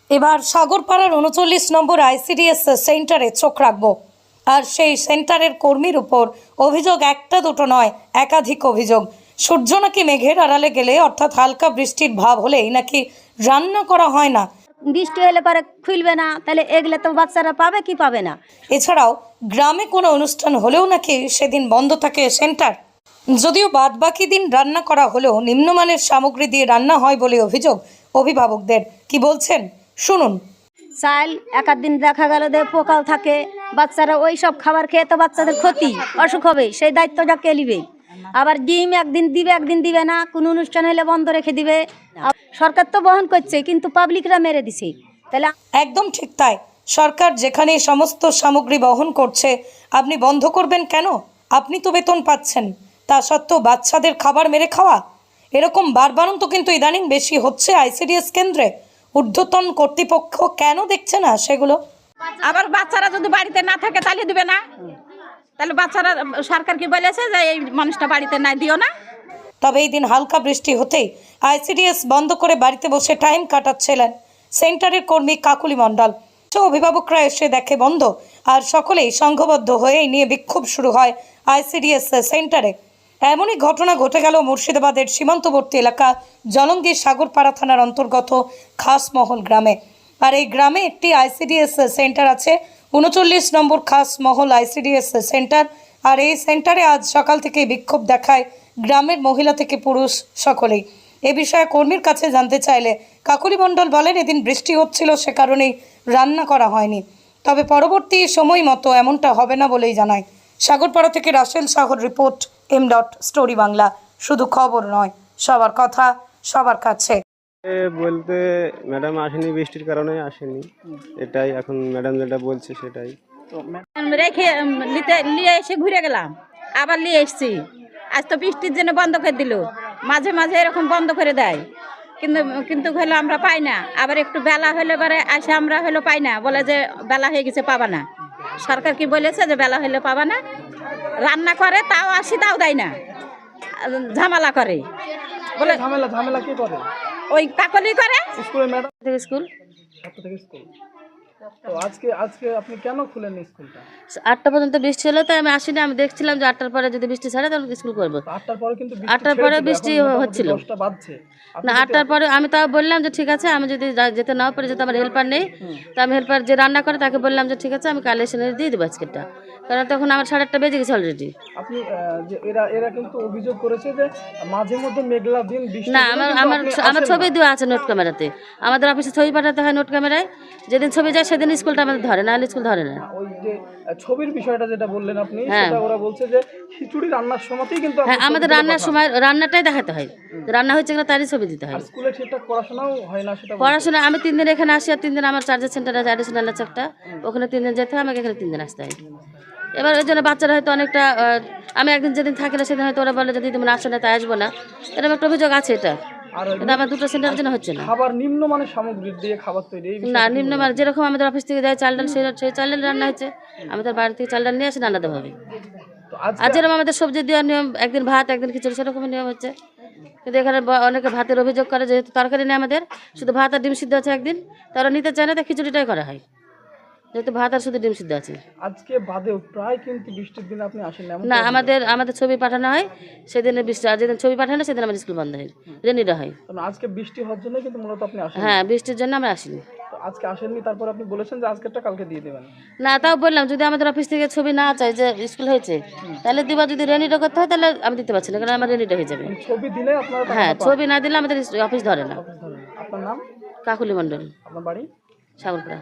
এবার সাগরপাড়ার ৩৯ নম্বর আইসিডিএস সেন্টারে চোখ রাখবো। আর সেই সেন্টারের কর্মীর উপর অভিযোগ একটা দুটো নয়, একাধিক অভিযোগ। সূর্য নাকি মেঘের আড়ালে গেলে, অর্থাৎ হালকা বৃষ্টির ভাব হলেই নাকি রান্না করা হয় না। বৃষ্টি হলে পরে খুলবে না, তাহলে এগুলো তো বাচ্চারা পাবে কি পাবে না। এছাড়াও গ্রামে কোনো অনুষ্ঠান হলেও নাকি সেদিন বন্ধ থাকে সেন্টার। যদিও বাদবাকি দিন রান্না করা হলেও নিম্নমানের সামগ্রী দিয়ে রান্না হয় বলে অভিযোগ অভিভাবকদের। কি বলছেন শুনুন। চাল এক দিন দেখা গেল যে পোকাও থাকে, বাচ্চারা ওই সব খাবার খেয়ে তো বাচ্চাদের ক্ষতি অসুখ হবে, সেই দায়িত্বটা কে নিবে? আবার ডিম একদিন দিবে একদিন দিবে না, কোনো অনুষ্ঠান হলে বন্ধ রেখে দিবে। সরকার তো বহন করছে, কিন্তু পাবলিকরা মেরে দিছে। তাহলে একদম ঠিক তাই। সরকার যেখানে সমস্ত সামগ্রী বহন করছে, আপনি বন্ধ করবেন কেন? আপনি তো বেতন পাচ্ছেন, তা সত্ত্বেও বাচ্চাদের খাবার মেরে খাওয়া, এরকম বারবারন্ত কিন্তু ইদানিং বেশি হচ্ছে আইসিডিএস কেন্দ্রে। ঊর্ধ্বতন কর্তৃপক্ষ কেন দেখছে না সেগুলো? আবার বাচ্চারা যদি বাড়িতে না থাকে তাহলে দিবে না, তাহলে বাচ্চারা সরকার কি বলেছে যে এই মানুষটা বাড়িতে নাই দিও না। তবে এই দিন হালকা বৃষ্টি হতেই আইসিডিএস বন্ধ করে বাড়িতে বসে টাইম কাটাচ্ছিলেন সেন্টারের কর্মী কাকুলি মণ্ডল। অভিভাবকরা এসে দেখে বন্ধ, আর সকলেই সংঘবদ্ধ হয়ে এই নিয়ে বিক্ষোভ শুরু হয় আইসিডিএস সেন্টারে। এমনই ঘটনা ঘটে গেল মুর্শিদাবাদের সীমান্তবর্তী এলাকা জলঙ্গির সাগরপাড়া থানার অন্তর্গত খাসমহল গ্রামে। আর এই গ্রামে একটি আইসিডিএস সেন্টার আছে, ৩৯ নম্বর খাসমহল আইসিডিএস সেন্টার। আর এই সেন্টারে আজ সকাল থেকে বিক্ষোভ দেখায় গ্রামের মহিলা থেকে পুরুষ সকলেই। এ বিষয়ে কর্মীর কাছে জানতে চাইলে কাকুলি মণ্ডল বলেন, এদিন বৃষ্টি হচ্ছিল, সে কারণেই রান্না করা হয়নি। তবে পরবর্তী সময় মতো এমনটা হবে না বলেই জানায়। সাগরপাড়া থেকে রাসেল শাহর রিপোর্ট, স্টোরি বাংলা। শুধু খবর নয়, সবার কথা সবার কাছে। বলতে ম্যাডাম আসেনি, বৃষ্টির কারণে আসেনি, এটাই এখন ম্যাডাম যেটা বলছে সেটাই। রেখে নিয়ে এসে ঘুরে গেলাম, আবার নিয়ে এসছি। আজ তো বৃষ্টির জন্য বন্ধ করে দিল, মাঝে মাঝে এরকম বন্ধ করে দেয়, কিন্তু হলো আমরা পাই না। আবার একটু বেলা হলে পরে আসে আমরা হলো পাই না, বলে যে বেলা হয়ে গেছে পাবা না। সরকার কি বলেছে যে বেলা হলে পাবা না? রান্না করে তাও আসি, তাও দেয় না, ঝামেলা করে বলে। ঝামেলা কি করে? ওই কাকলি করে স্কুলে ম্যাডাম থেকে স্কুল থেকে স্কুল। তো আজকে আপনি কেন খুলেন স্কুলটা? 8টা পর্যন্ত বৃষ্টি হলো, তাই আমি আসিনি। আমি দেখছিলাম যে 8টার পরে যদি বৃষ্টি ছাড়ে তাহলে স্কুল করবো। 8টার পরে কিন্তু 8টার পরে বৃষ্টি হচ্ছিল 10টা বাজছে না। 8টার পরে আমি তাও বললাম যে ঠিক আছে, আমি যদি যেতে নাও পারি, যেতে আমার হেল্পার নেই, তো আমি হেল্পার যে রান্না করে তাকে বললাম যে ঠিক আছে আমি কালে এসে দিয়ে দেবো আজকেরটা, কারণ তখন আমার 8:30 বেজে গেছে অলরেডি। আপনি যে এরা কিন্তু অভিযোগ করেছে যে মাঝে মধ্যে মেঘলা দিন বৃষ্টি না, আমার ছবি দেওয়া আছে নোট ক্যামেরাতে। আমাদের অফিসে ছবি পাঠাতে হয় নোট ক্যামেরায়, যেদিন ছবি যায় সেদিন স্কুলটা আমাদের ধরে না, স্কুল ধরে না। ওই যে ছবির বিষয়টা যেটা বললেন আপনি, সেটা ওরা বলছে যে খিচুড়ি রান্নার সময়তেই কিন্তু হ্যাঁ, আমাদের রান্নার সময় রান্নাটাই দেখাতে হয়, রান্না হয়েছে কিনা তারই ছবি দিতে হয়। স্কুলে ঠিকঠাক পড়াশোনাও হয় না সেটা পড়াশোনা আমি 3 দিন এখানে আসি, আর 3 দিন আমার চার্জার সেন্টার আছে অ্যাডিশনাল আছে একটা, ওখানে 3 দিন যেতে হয়, আমাকে এখানে 3 দিন আসতে হয়। এবার ওই জন্য বাচ্চারা হয়তো অনেকটা, আমি একদিন যেদিন থাকি না সেদিন হয়তো ওরা বলে যদি তুমি আসো না তাই আসবো না, এরকম একটা অভিযোগ আছে। এটা কিন্তু আমার দুটো সেন্টারের জন্য হচ্ছে না। খাবার নিম্নমানের সামগ্রী দিয়ে খাবার তৈরি, না, নিম্নমান যেরকম আমাদের অফিস থেকে যায় চাল ডাল, সেই চাল ডাল রান্না হচ্ছে। আমাদের বাড়ি থেকে চাল ডাল নিয়ে আসে রান্না দেওয়া হবে। আর যেরকম আমাদের সবজি দেওয়ার নিয়ম, একদিন ভাত একদিন খিচুড়ি, সেরকমই নিয়ম হচ্ছে। কিন্তু এখানে অনেকে ভাতের অভিযোগ করে, যেহেতু তরকারি নেই আমাদের, শুধু ভাত আর ডিম সিদ্ধ আছে একদিন, তারা নিতে চায় না, তাই খিচুড়িটাই করা হয়, যেহেতু ভাত আর শুধু ডিম সিদ্ধ আছে। আজকে বাদেও প্রায় কিন্তু বৃষ্টির দিনে আপনি আসেন না, আমাদের ছবি পাঠানো হয় সেদিনে বৃষ্টি, আর যেদিন ছবি পাঠানো সেদিন আমাদের স্কুল বন্ধ হয়, রেনিটা হয়। আজকে বৃষ্টি হওয়ার জন্য কিন্তু মূলত আপনি আসেন। হ্যাঁ, বৃষ্টির জন্য আমরা আসিনি। তো আজকে আসেননি, তারপর আপনি বলেছেন যে আজকেরটা কালকে দিয়ে দেবেন। না, তাও বললাম যদি আমাদের অফিস থেকে ছবি না চাই যে স্কুল হয়েছে, তাহলে দিবা। যদি রেনিটা করতে হয় তাহলে আমি দিতে পারছি না, কারণ আমার রেনিটা হয়ে যাবে। ছবি দিলে আপনারা হ্যাঁ, ছবি না দিলে আমাদের অফিস ধরে না। আপনার নাম? কাকুলি মণ্ডল, আপনার বাড়ি? সাগরপাড়া।